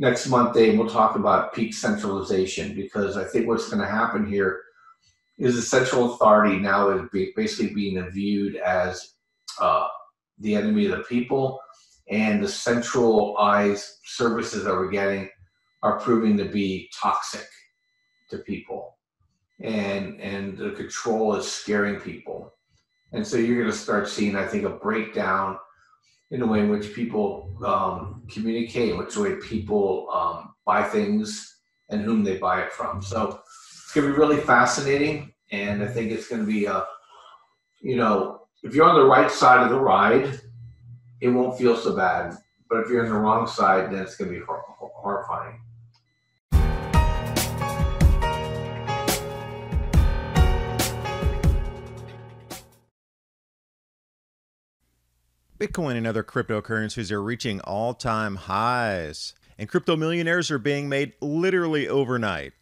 next month, Dave, we'll talk about peak centralization, because I think what's going to happen here is the central authority now is basically being viewed as the enemy of the people, and the centralized services that we're getting are proving to be toxic to people, and the control is scaring people. And so you're going to start seeing, I think, a breakdown in the way in which people communicate, which way people buy things and whom they buy it from. So it's going to be really fascinating. And I think it's going to be, if you're on the right side of the ride, it won't feel so bad. But if you're on the wrong side, then it's going to be horrifying. Bitcoin and other cryptocurrencies are reaching all-time highs, and crypto millionaires are being made literally overnight.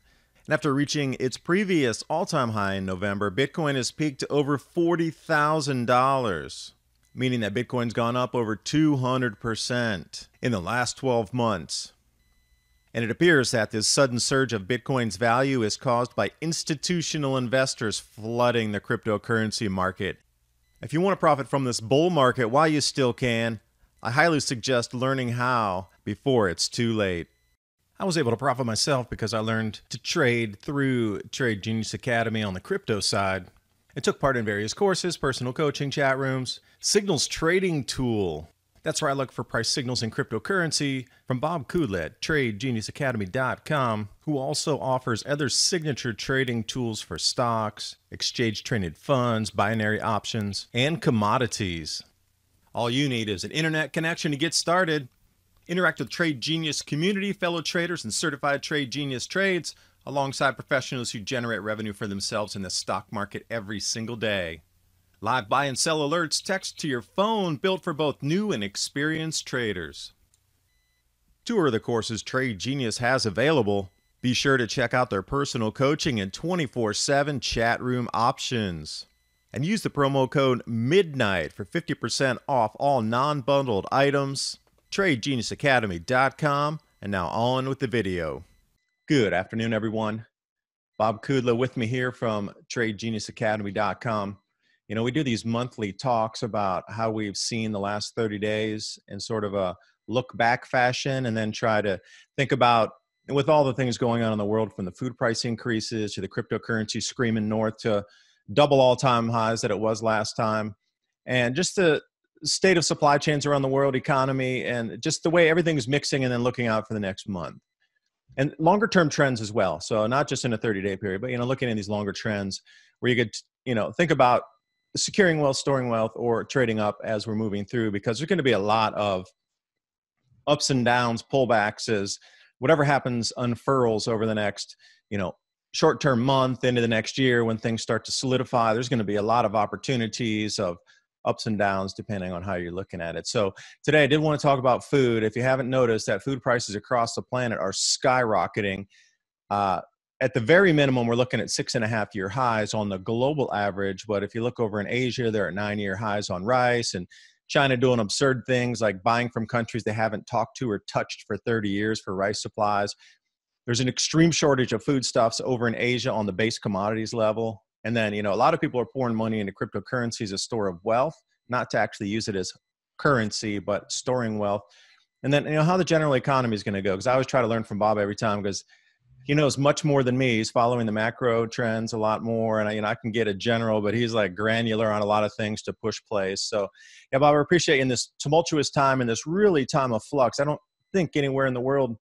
And after reaching its previous all-time high in November, Bitcoin has peaked to over $40,000, meaning that Bitcoin's gone up over 200% in the last 12 months. And it appears that this sudden surge of Bitcoin's value is caused by institutional investors flooding the cryptocurrency market. If you want to profit from this bull market while you still can, I highly suggest learning how before it's too late. I was able to profit myself because I learned to trade through Trade Genius Academy on the crypto side. I took part in various courses, personal coaching, chat rooms, signals trading tool. That's where I look for price signals in cryptocurrency from Bob Kudla at TradeGeniusAcademy.com, who also offers other signature trading tools for stocks, exchange-traded funds, binary options, and commodities. All you need is an internet connection to get started. Interact with Trade Genius community, fellow traders, and certified Trade Genius trades, alongside professionals who generate revenue for themselves in the stock market every single day. Live buy and sell alerts text to your phone, built for both new and experienced traders. 2 of the courses Trade Genius has available. Be sure to check out their personal coaching and 24/7 chat room options. And use the promo code MIDNIGHT for 50% off all non-bundled items. TradeGeniusAcademy.com. And now on with the video. Good afternoon, everyone. Bob Kudla with me here from TradeGeniusAcademy.com. You know, we do these monthly talks about how we've seen the last 30 days in sort of a look back fashion, and then try to think about, with all the things going on in the world, from the food price increases to the cryptocurrency screaming north to double all-time highs that it was last time, and just the state of supply chains around the world economy, and just the way everything's mixing, and then looking out for the next month. And longer term trends as well. So not just in a 30-day period, but, looking at these longer trends where you could, think about securing wealth, storing wealth, or trading up as we're moving through, because there's going to be a lot of ups and downs, pullbacks, as whatever happens unfurls over the next, short-term month into the next year. When things start to solidify, there's going to be a lot of opportunities of ups and downs depending on how you're looking at it. So today I did want to talk about food. If you haven't noticed, that food prices across the planet are skyrocketing. At the very minimum, we're looking at 6.5-year highs on the global average. But if you look over in Asia, they're at 9-year highs on rice, and China doing absurd things like buying from countries they haven't talked to or touched for 30 years for rice supplies. There's an extreme shortage of foodstuffs over in Asia on the base commodities level. And then, a lot of people are pouring money into cryptocurrency as a store of wealth, not to actually use it as currency, but storing wealth. And then, how the general economy is going to go. Because I always try to learn from Bob every time, because he knows much more than me. He's following the macro trends a lot more. And I can get a general, but he's like granular on a lot of things to push plays. So yeah, Bob, I appreciate in this tumultuous time, in this really time of flux. I don't think anywhere in the world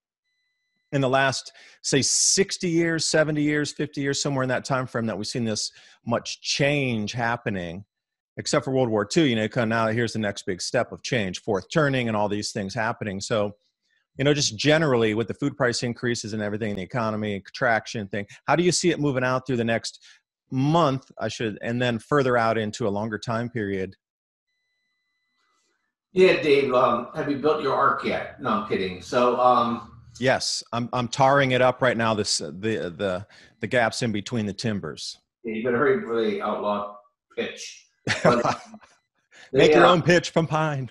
in the last, say, 60 years, 70 years, 50 years, somewhere in that time frame, that we've seen this much change happening, except for World War II. Kind of now here's the next big step of change, fourth turning and all these things happening. So, just generally with the food price increases and everything in the economy, contraction thing, how do you see it moving out through the next month, and then further out into a longer time period? Yeah, Dave, have you built your ark yet? No, I'm kidding. So, yes, I'm tarring it up right now. The gaps in between the timbers. Yeah, you better hurry for the outlaw pitch. Make your own pitch from pine.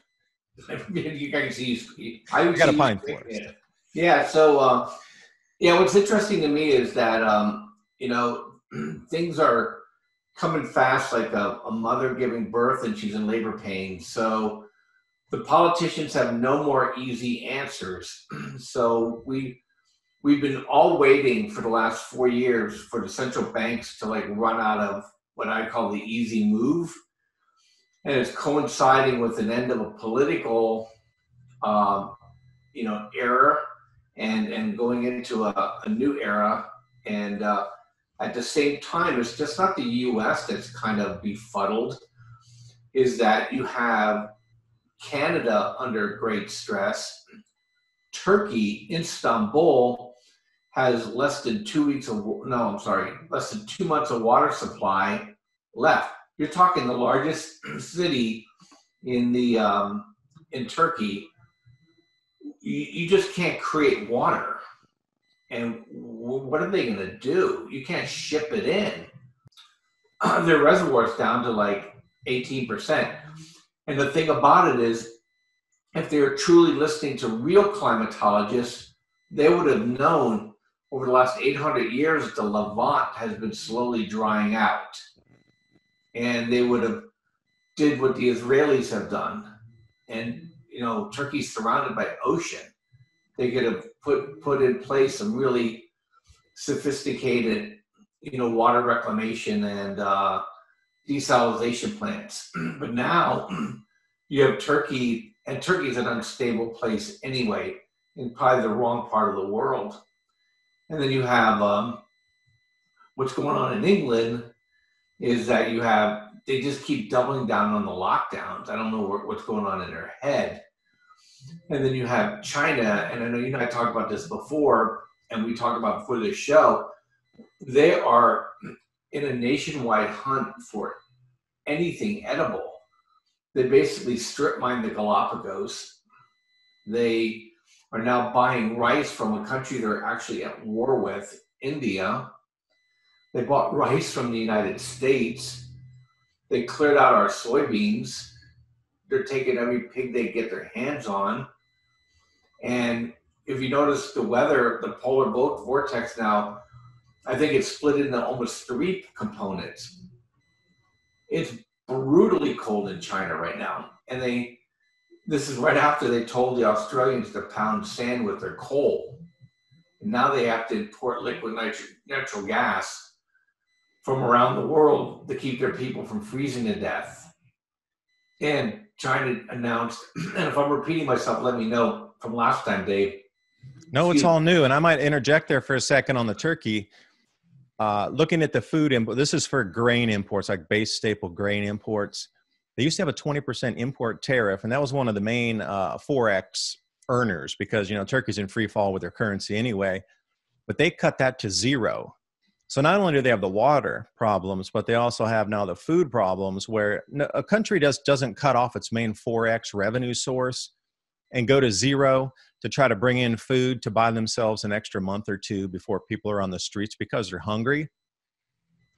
You guys see, I got a pine forest. Yeah. So, yeah, what's interesting to me is that, you know, things are coming fast, like a mother giving birth and she's in labor pain. So the politicians have no more easy answers. So we've been all waiting for the last 4 years for the central banks to like run out of what I call the easy move, and it's coinciding with an end of a political, um, era, and going into a new era, and at the same time, it's just not the U.S. that's kind of befuddled. Is that you have Canada under great stress. Turkey, Istanbul, has less than 2 weeks of, no, I'm sorry, less than 2 months of water supply left. You're talking the largest city in the in Turkey. You just can't create water. And what are they going to do? You can't ship it in. Their reservoir's down to like 18%. And the thing about it is, if they were truly listening to real climatologists, they would have known over the last 800 years the Levant has been slowly drying out. And they would have did what the Israelis have done. And, Turkey's surrounded by ocean. They could have put in place some really sophisticated, water reclamation and desalination plants. But now you have Turkey, and Turkey's an unstable place anyway, in probably the wrong part of the world. And then you have what's going on in England is that they just keep doubling down on the lockdowns. I don't know what's going on in their head. And then you have China, and I know you and I talked about this before, and we talked about before this show. They are in a nationwide hunt for anything edible. They basically strip mine the Galapagos. They are now buying rice from a country they're actually at war with, India. They bought rice from the United States. They cleared out our soybeans. They're taking every pig they get their hands on. And if you notice the weather, the polar vortex now, I think it's split into almost 3 components. It's brutally cold in China right now. And this is right after they told the Australians to pound sand with their coal. And now they have to import liquid natural gas from around the world to keep their people from freezing to death. And China announced, and if I'm repeating myself, let me know from last time, Dave. No, it's all new. And I might interject there for a second on the turkey. Looking at the food import, this is for grain imports, like base staple grain imports. They used to have a 20% import tariff, and that was one of the main Forex earners because, Turkey's in free fall with their currency anyway. But they cut that to 0. So not only do they have the water problems, but they also have now the food problems where a country doesn't cut off its main Forex revenue source and go to 0 to try to bring in food to buy themselves an extra month or 2 before people are on the streets because they're hungry.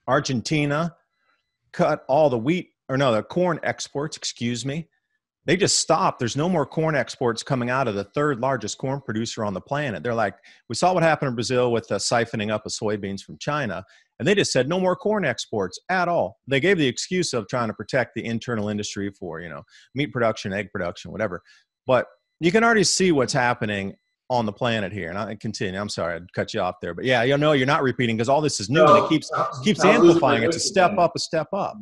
Argentina cut all the corn exports, They just stopped. There's no more corn exports coming out of the 3rd largest corn producer on the planet. They're like, we saw what happened in Brazil with the siphoning up of soybeans from China, and they just said no more corn exports at all. They gave the excuse of trying to protect the internal industry for, meat production, egg production, whatever. But you can already see what's happening on the planet here. And I continue. I'm sorry, I'd cut you off there. But yeah, you're not repeating because all this is new and it keeps amplifying. It's a step up.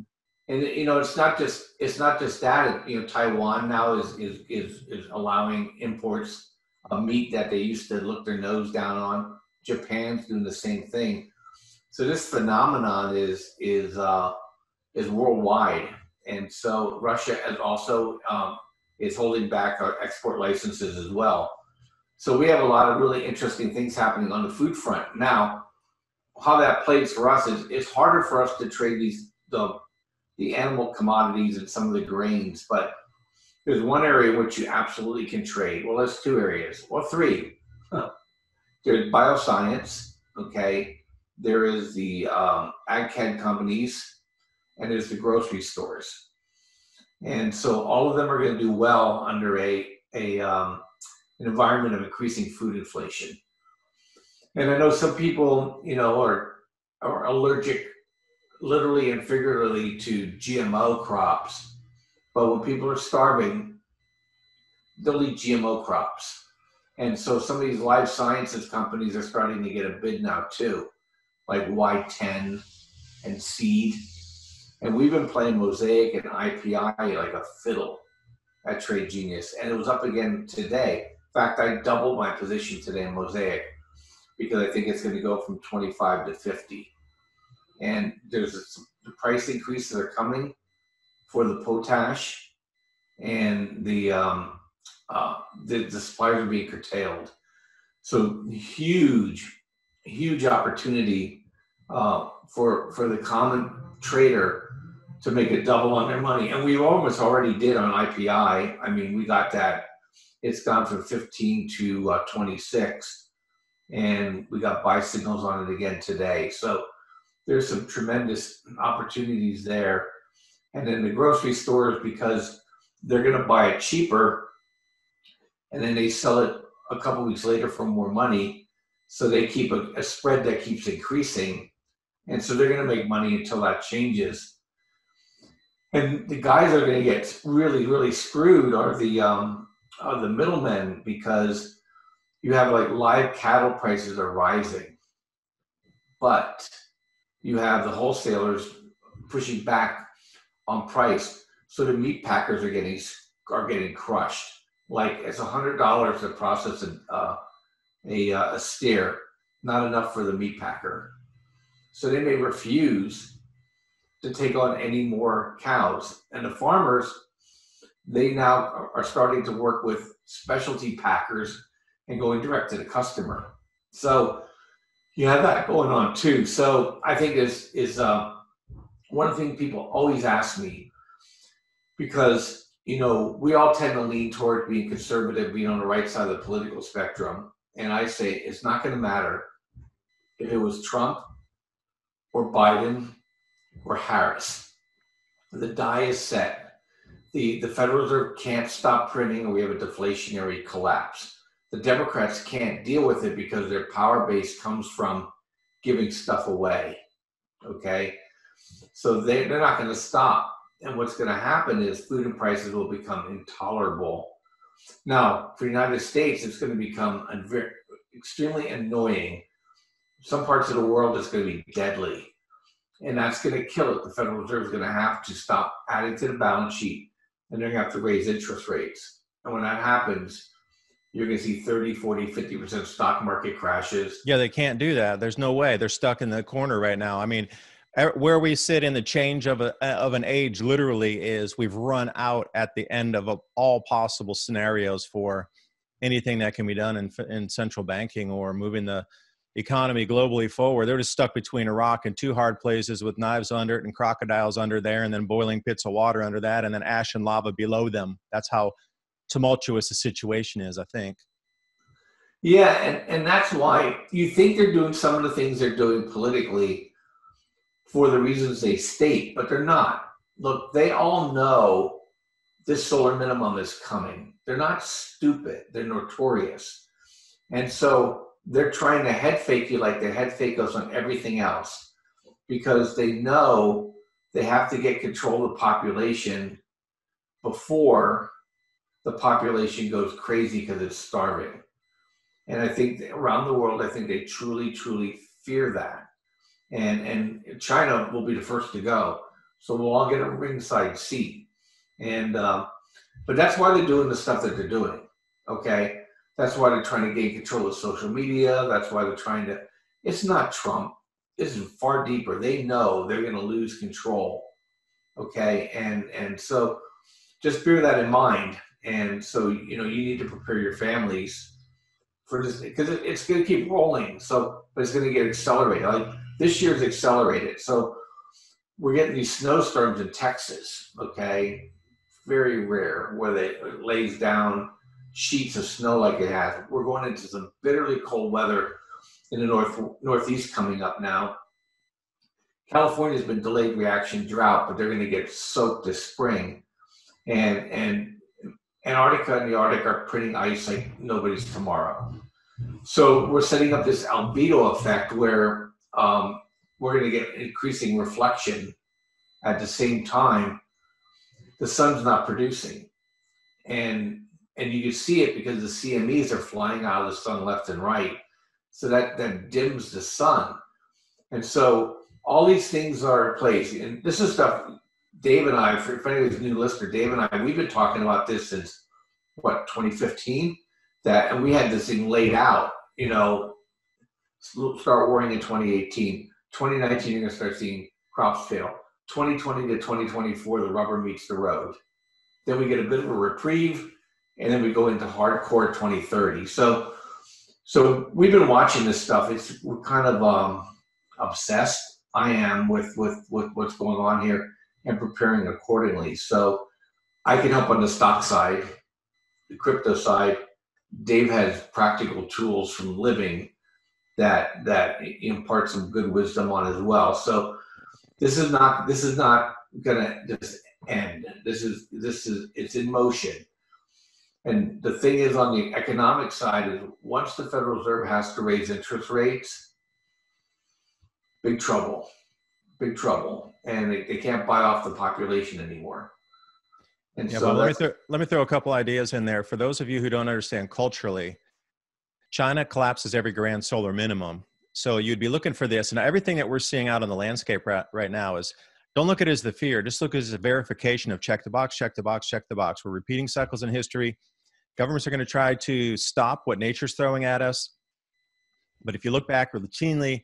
And it's not just that. Taiwan now is allowing imports of meat that they used to look their nose down on. Japan's doing the same thing. So this phenomenon is worldwide, and so Russia is also is holding back our export licenses as well. So we have a lot of really interesting things happening on the food front now. How that plays for us is it's harder for us to trade the animal commodities and some of the grains, but there's one area which you absolutely can trade. Well, there's 2 areas. Well, 3. There's bioscience, okay? There is the AgChem companies, and there's the grocery stores. And so all of them are going to do well under a an environment of increasing food inflation. And I know some people, are allergic, literally and figuratively, to GMO crops. But when people are starving, they'll eat GMO crops. And so some of these life sciences companies are starting to get a bid now too, like Y10 and Seed. And we've been playing Mosaic and IPI like a fiddle at Trade Genius. And it was up again today. In fact, I doubled my position today in Mosaic because I think it's going to go from 25 to 50. And the price increases are coming for the potash, and the suppliers are being curtailed. So huge opportunity for the common trader to make a double on their money. And we almost already did on IPI. I mean, we got that. It's gone from 15 to 26, and we got buy signals on it again today. So there's some tremendous opportunities there. And then the grocery stores, because they're going to buy it cheaper, and then they sell it a couple weeks later for more money. So they keep a spread that keeps increasing. And so they're going to make money until that changes. And the guys are going to get really, really screwed are the middlemen, because you have like live cattle prices are rising, but you have the wholesalers pushing back on price. So the meat packers are getting crushed. Like it's $100 to process a steer, not enough for the meat packer. So they may refuse to take on any more cows. And the farmers, they now are starting to work with specialty packers and going direct to the customer. So you have that going on too. So I think is one thing people always ask me, because we all tend to lean toward being conservative, being on the right side of the political spectrum. And I say it's not going to matter if it was Trump or Biden or Harris. The die is set. The Federal Reserve can't stop printing, or we have a deflationary collapse. The Democrats can't deal with it because their power base comes from giving stuff away. Okay? So they're not going to stop. And what's going to happen is food and prices will become intolerable. Now, for the United States, it's going to become extremely annoying. Some parts of the world, it's going to be deadly. And that's going to kill it. The Federal Reserve is going to have to stop adding to the balance sheet, and they're going to have to raise interest rates. And when that happens, you're going to see 30, 40, 50% stock market crashes. Yeah, they can't do that. There's no way. They're stuck in the corner right now. I mean, where we sit in the change of an age literally is we've run out at the end of all possible scenarios for anything that can be done in central banking or moving the economy globally forward. They're just stuck between a rock and two hard places with knives under it and crocodiles under there, and then boiling pits of water under that, and then ash and lava below them. That's how tumultuous the situation is, I think. Yeah, and that's why you think they're doing some of the things they're doing politically for the reasons they state, but they're not. Look, they all know this solar minimum is coming. They're not stupid. They're notorious. And so they're trying to head fake you like they head fake us on everything else, because they know they have to get control of the population before the population goes crazy because it's starving. And I think around the world, I think they truly, truly fear that. And China will be the first to go. So we'll all get a ringside seat. And but that's why they're doing the stuff that they're doing, okay? That's why they're trying to gain control of social media. That's why they're trying to, it's not Trump. This is far deeper. They know they're going to lose control, okay? And so just bear that in mind. And so, you need to prepare your families for this, because it's going to keep rolling. So, but it's going to get accelerated. Like this year's accelerated. So we're getting these snowstorms in Texas, okay? Very rare, where it lays down sheets of snow like it has. We're going into some bitterly cold weather in the northeast coming up now. California's been delayed reaction drought, but they're going to get soaked this spring. And Antarctica and the Arctic are printing ice like nobody's tomorrow. So we're setting up this albedo effect where we're going to get increasing reflection at the same time the sun's not producing. And you can see it because the CMEs are flying out of the sun left and right. So that dims the sun. And so all these things are in place. And this is stuff Dave and I, for anybody's a new listener, Dave and I, we've been talking about this since, 2015? And we had this thing laid out, start worrying in 2018. 2019, you're going to start seeing crops fail. 2020 to 2024, the rubber meets the road. Then we get a bit of a reprieve, and then we go into hardcore 2030. So we've been watching this stuff. We're kind of obsessed. I am with what's going on here and preparing accordingly. So I can help on the stock side, the crypto side. Dave has practical tools from living that impart some good wisdom on as well. So this is not gonna just end. It's in motion. And the thing is, on the economic side, is once the Federal Reserve has to raise interest rates, big trouble, and they can't buy off the population anymore. And yeah, so well, let me throw a couple ideas in there. For those of you who don't understand culturally, China collapses every grand solar minimum. So you'd be looking for this. And everything that we're seeing out on the landscape right now is, don't look at it as the fear. Just look at it as a verification of check the box, check the box, check the box. We're repeating cycles in history. Governments are going to try to stop what nature's throwing at us. But if you look back routinely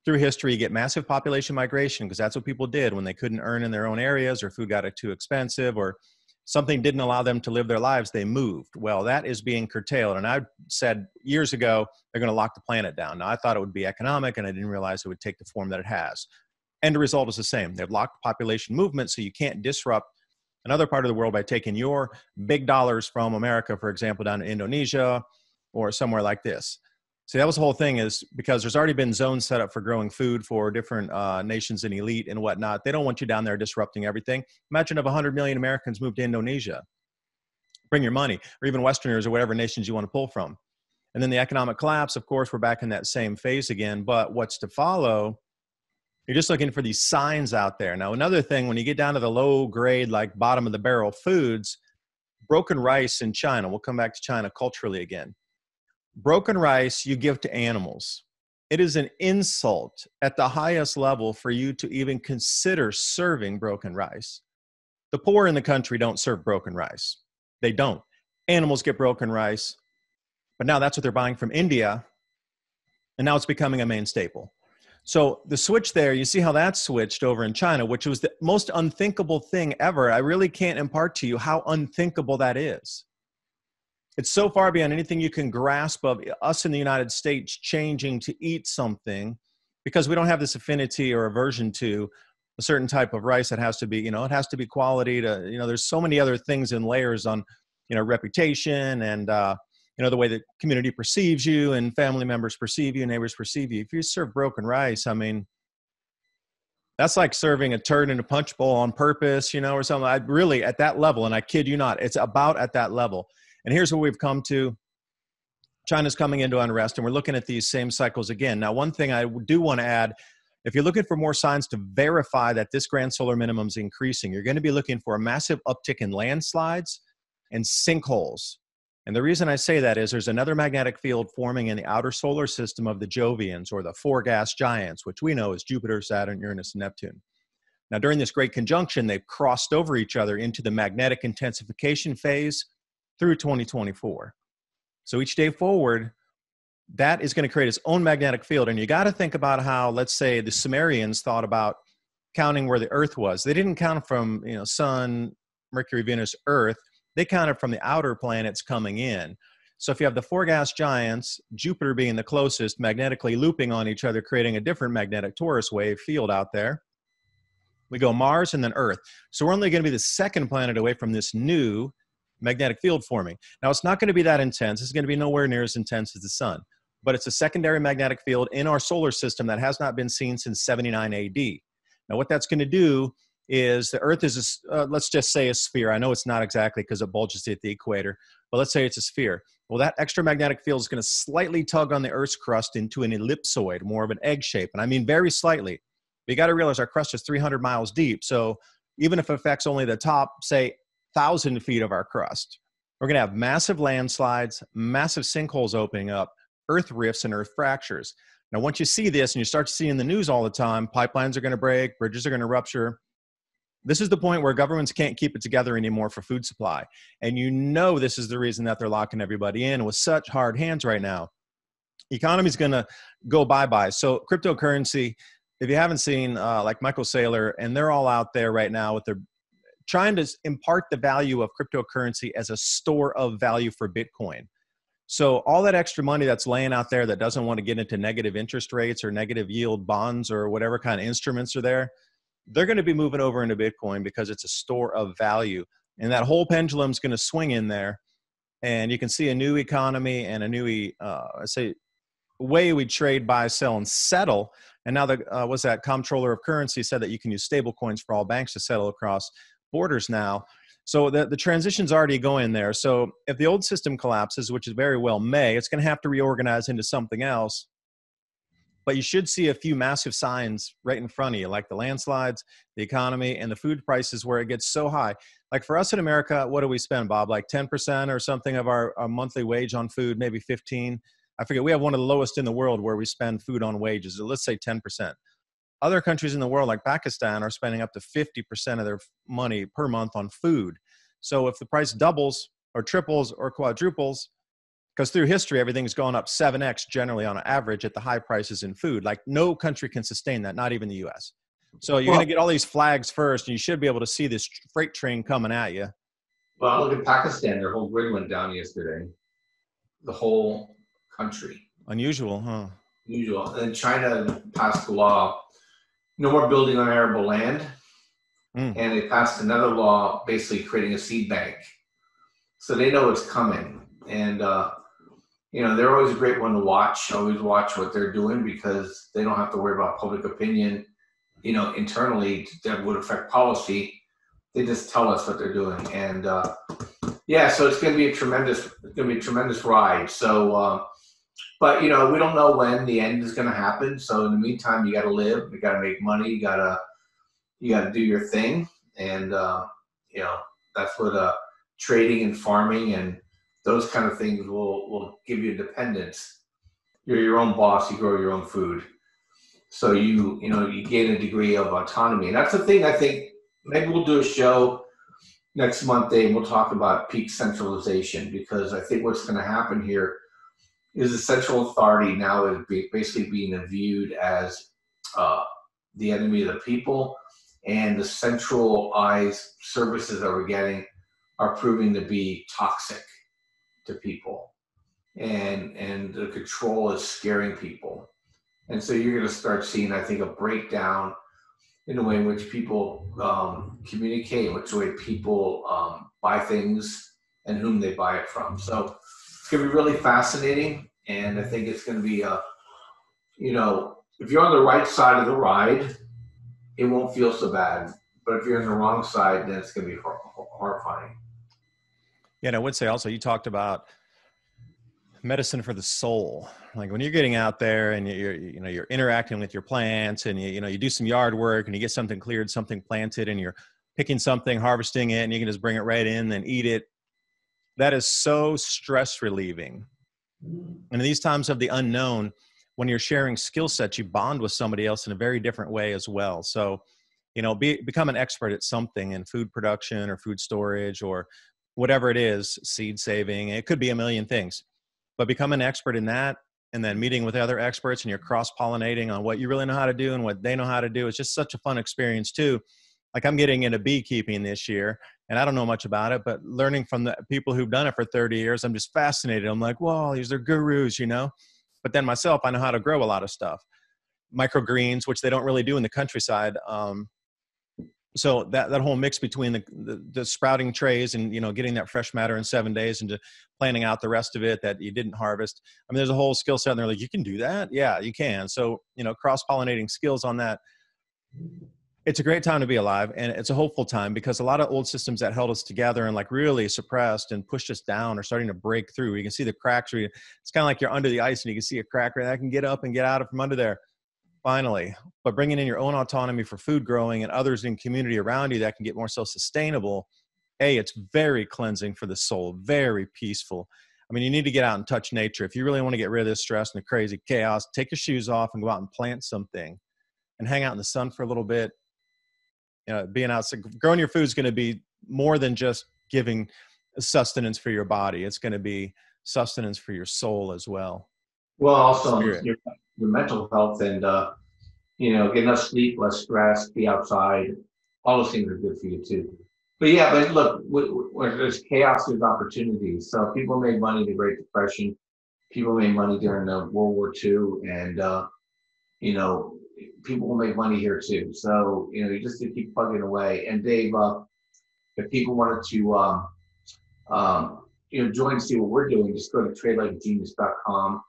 through history, you get massive population migration, because that's what people did when they couldn't earn in their own areas, or food got too expensive, or something didn't allow them to live their lives, they moved. Well, that is being curtailed. And I said years ago, they're going to lock the planet down. Now, I thought it would be economic, and I didn't realize it would take the form that it has. And the result is the same. They've locked population movement, so you can't disrupt another part of the world by taking your big dollars from America, for example, down to Indonesia or somewhere like this. See, that was the whole thing, is because there's already been zones set up for growing food for different nations and elite and whatnot. They don't want you down there disrupting everything. Imagine if 100 million Americans moved to Indonesia. Bring your money, or even Westerners or whatever nations you want to pull from. And then the economic collapse, of course, we're back in that same phase again. But what's to follow, you're just looking for these signs out there. Now, another thing, when you get down to the low grade, like bottom of the barrel foods, broken rice in China, we'll come back to China culturally again. Broken rice you give to animals. It is an insult at the highest level for you to even consider serving broken rice. The poor in the country don't serve broken rice. They don't. Animals get broken rice, but now that's what they're buying from India, and now it's becoming a main staple. So the switch there, you see how that switched over in China, which was the most unthinkable thing ever. I really can't impart to you how unthinkable that is. It's so far beyond anything you can grasp of us in the United States changing to eat something, because we don't have this affinity or aversion to a certain type of rice that has to be, it has to be quality to, there's so many other things and layers on, reputation and, the way the community perceives you and family members perceive you, neighbors perceive you. If you serve broken rice, that's like serving a turd in a punch bowl on purpose, or something. I really, at that level, and I kid you not, it's about at that level. And here's what we've come to. China's coming into unrest, and we're looking at these same cycles again. Now, one thing I do want to add, if you're looking for more signs to verify that this grand solar minimum is increasing, you're going to be looking for a massive uptick in landslides and sinkholes. And the reason I say that is there's another magnetic field forming in the outer solar system of the Jovians, or the four gas giants, which we know as Jupiter, Saturn, Uranus, and Neptune. Now, during this great conjunction, they've crossed over each other into the magnetic intensification phase through 2024. So each day forward, that is going to create its own magnetic field. And you got to think about how, let's say, the Sumerians thought about counting where the Earth was. They didn't count from, Sun, Mercury, Venus, Earth. They counted from the outer planets coming in. So if you have the four gas giants, Jupiter being the closest, magnetically looping on each other, creating a different magnetic torus wave field out there, we go Mars and then Earth. So we're only going to be the second planet away from this new magnetic field forming. Now, it's not going to be that intense. It's going to be nowhere near as intense as the sun, but it's a secondary magnetic field in our solar system that has not been seen since 79 AD. Now, what that's going to do is the Earth is, let's just say a sphere. I know it's not exactly because it bulges at the equator, but let's say it's a sphere. Well, that extramagnetic field is going to slightly tug on the Earth's crust into an ellipsoid, more of an egg shape. And I mean very slightly. But you got to realize our crust is 300 miles deep. So even if it affects only the top, say, 1,000 feet of our crust, we're going to have massive landslides, massive sinkholes opening up, earth rifts, and earth fractures. Now, once you see this and you start to see in the news all the time, pipelines are going to break, bridges are going to rupture. This is the point where governments can't keep it together anymore for food supply. And you know this is the reason that they're locking everybody in with such hard hands right now. Economy's going to go bye-bye. So cryptocurrency, if you haven't seen like Michael Saylor, and they're all out there right now with their trying to impart the value of cryptocurrency as a store of value for Bitcoin. So all that extra money that's laying out there that doesn't want to get into negative interest rates or negative yield bonds or whatever kind of instruments are there, they're going to be moving over into Bitcoin because it's a store of value. And that whole pendulum is going to swing in there. And you can see a new economy and a new, way we trade, buy, sell, and settle. And now was that comptroller of currency said that you can use stable coins for all banks to settle across borders now. So the transition's already going there. So if the old system collapses, which is very well may, it's going to have to reorganize into something else. But you should see a few massive signs right in front of you, like the landslides, the economy, and the food prices where it gets so high. Like for us in America, what do we spend, Bob? Like 10% or something of our monthly wage on food, maybe 15. I forget. We have one of the lowest in the world where we spend food on wages. So let's say 10%. Other countries in the world, like Pakistan, are spending up to 50% of their money per month on food. So if the price doubles or triples or quadruples, because through history, everything's gone up 7x generally on average at the high prices in food. Like no country can sustain that, not even the U.S. So you're going to get all these flags first, and you should be able to see this freight train coming at you. Well, look at Pakistan. Their whole grid went down yesterday. The whole country. Unusual, huh? Unusual. And China passed a law, no more building on arable land. And they passed another law basically creating a seed bank. So they know it's coming. And, they're always a great one to watch. Always watch what they're doing because they don't have to worry about public opinion, internally that would affect policy. They just tell us what they're doing. And, so it's going to be a tremendous ride. So, but, we don't know when the end is going to happen. So in the meantime, you got to live, you got to make money, you got to do your thing. And, that's what trading and farming and those kind of things will give you independence. You're your own boss. You grow your own food. So you gain a degree of autonomy. And that's the thing I think maybe we'll do a show next month, Dave, and we'll talk about peak centralization, because I think what's going to happen here is the central authority now is basically being viewed as the enemy of the people, and the centralized services that we're getting are proving to be toxic to people, and the control is scaring people. And so you're going to start seeing, I think, a breakdown in the way in which people communicate, which way people buy things and whom they buy it from. So it's going to be really fascinating. And I think it's going to be if you're on the right side of the ride, it won't feel so bad. But if you're on the wrong side, then it's going to be horrifying. Yeah, and I would say also, you talked about medicine for the soul. Like when you're getting out there and you're interacting with your plants, and you do some yard work and you get something cleared, something planted, and you're picking something, harvesting it, and you can just bring it right in and eat it. That is so stress relieving. And in these times of the unknown, when you're sharing skill sets, you bond with somebody else in a very different way as well. So, become an expert at something in food production or food storage or whatever it is, seed saving. It could be a million things, but become an expert in that, and then meeting with other experts, and you're cross-pollinating on what you really know how to do and what they know how to do. It's just such a fun experience too. Like I'm getting into beekeeping this year, and I don't know much about it, but learning from the people who've done it for 30 years, I'm just fascinated. I'm like, whoa, these are gurus, But then myself, I know how to grow a lot of stuff. Microgreens, which they don't really do in the countryside. So that whole mix between the sprouting trays and, getting that fresh matter in 7 days and planning out the rest of it that you didn't harvest. I mean, there's a whole skill set, and they're like, you can do that? Yeah, you can. So, cross-pollinating skills on that. It's a great time to be alive, and it's a hopeful time because a lot of old systems that held us together and like really suppressed and pushed us down are starting to break through. You can see the cracks. It's kind of like you're under the ice and you can see a crack right. I can get up and get out from under there finally. But bringing in your own autonomy for food growing and others in community around you that can get more self-sustainable, it's very cleansing for the soul, very peaceful. I mean, you need to get out and touch nature. If you really want to get rid of this stress and the crazy chaos, take your shoes off and go out and plant something and hang out in the sun for a little bit. Being outside, growing your food is going to be more than just giving sustenance for your body. It's going to be sustenance for your soul as well. Well, also your mental health and, get enough sleep, less stress, be outside. All those things are good for you too. But look, where there's chaos, there's opportunities. So people made money in the Great Depression. People made money during the World War II, and people will make money here too. So you just have to keep plugging away. And Dave, if people wanted to join and see what we're doing, just go to tradelikeagenius.com.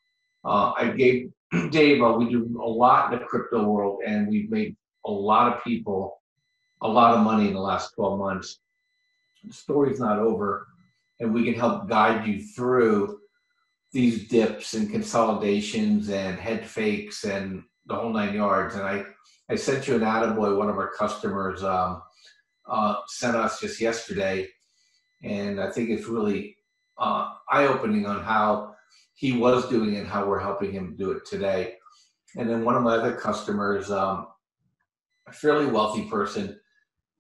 I gave Dave, we do a lot in the crypto world, and we've made a lot of people a lot of money in the last 12 months. The story's not over, and we can help guide you through these dips and consolidations and head fakes and the whole 9 yards. And I sent you an attaboy. One of our customers sent us just yesterday, and I think it's really eye-opening on how he was doing and how we're helping him do it today. And then one of my other customers, a fairly wealthy person,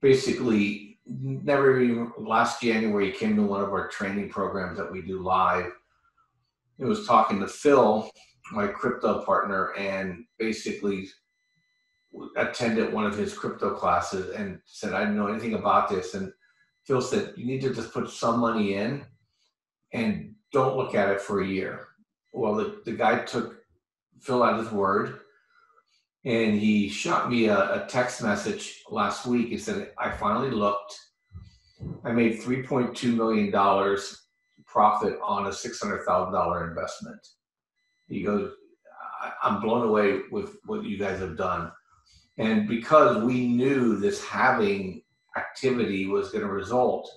basically never even last January came to one of our training programs that we do live. He was talking to Phil, my crypto partner, and basically attended one of his crypto classes and said, I didn't know anything about this. And Phil said, you need to just put some money in and don't look at it for a year. Well, the guy took Phil at his word, and he shot me a text message last week. He said, I finally looked. I made $3.2 million profit on a $600,000 investment. He goes, I'm blown away with what you guys have done. And because we knew this halving activity was going to result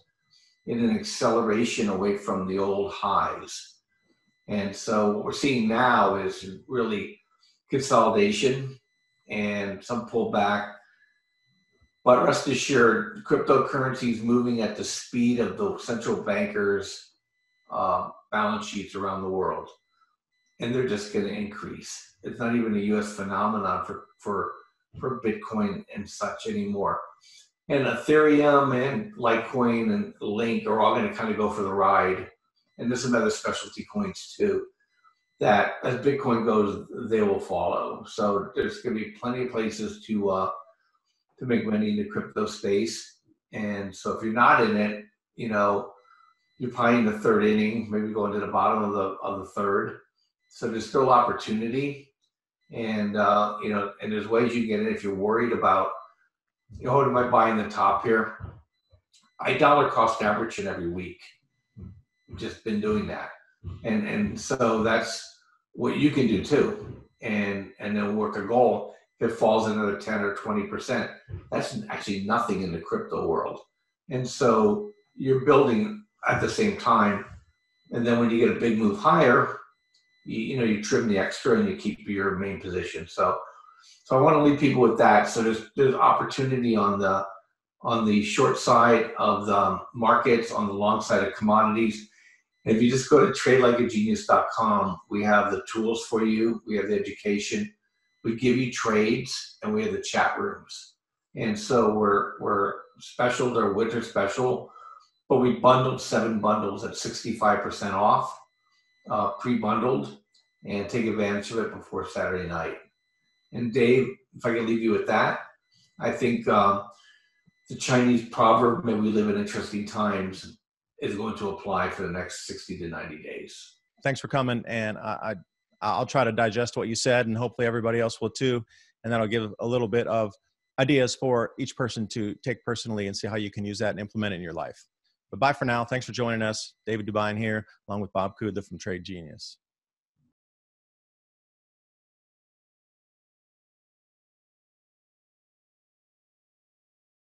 in an acceleration away from the old highs. And so what we're seeing now is really consolidation and some pullback. But rest assured, cryptocurrency is moving at the speed of the central bankers' balance sheets around the world. And they're just going to increase. It's not even a U.S. phenomenon for Bitcoin and such anymore. And Ethereum and Litecoin and Link are all going to kind of go for the ride. And there's some other specialty coins too, that as Bitcoin goes, they will follow. So there's going to be plenty of places to make money in the crypto space. And so if you're not in it, you're probably in the third inning, maybe going to the bottom of the third. So there's still opportunity, and and there's ways you get in if you're worried about, what am I buying the top here? I dollar cost average it every week. Just been doing that, and so that's what you can do too, and then work a goal. If it falls another 10 or 20%, that's actually nothing in the crypto world, and so you're building at the same time, and then when you get a big move higher, you trim the extra and you keep your main position. So I want to leave people with that. So there's opportunity on the short side of the markets, on the long side of commodities. And if you just go to tradelikeagenius.com, we have the tools for you. We have the education. We give you trades, and we have the chat rooms. And so we're special. They're winter special, but we bundled 7 bundles at 65% off, pre-bundled, and take advantage of it before Saturday night. And Dave, if I can leave you with that, I think the Chinese proverb, "May we live in interesting times," is going to apply for the next 60 to 90 days. Thanks for coming, and I'll try to digest what you said, and hopefully everybody else will too, and that'll give a little bit of ideas for each person to take personally and see how you can use that and implement it in your life. But bye for now. Thanks for joining us. David DuByne here, along with Bob Kudla from Trade Genius.